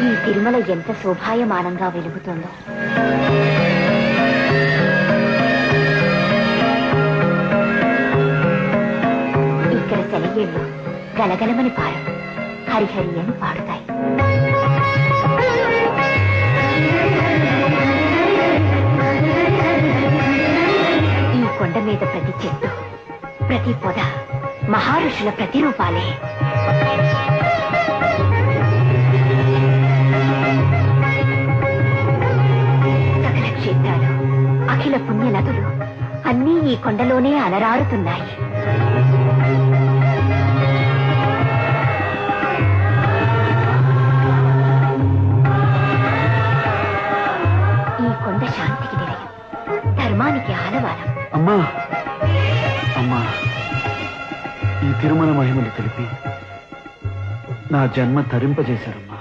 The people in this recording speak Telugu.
ఈ తిరుమల ఎంత శోభాయమానంగా వెలుగుతోందో. ఇక్కడ సెలయేళ్లు గలగలమని పారు హరిహరి అని పాడుతాయి. ఈ కొండ మీద ప్రతి చెట్టు, ప్రతి పొద మహారుషుల ప్రతిరూపాలే. సకల క్షేత్రాలు, అఖిల పుణ్య నదులు అన్నీ ఈ కొండలోనే అలరారుతున్నాయి. ఈ కొండ శాంతికి నిలయం, ధర్మానికి ఆలవాలం. అమ్మా అమ్మా, ఈ తిరుమల మహిమలు తెలిపి నా జన్మ తరింపజేశారమ్మా.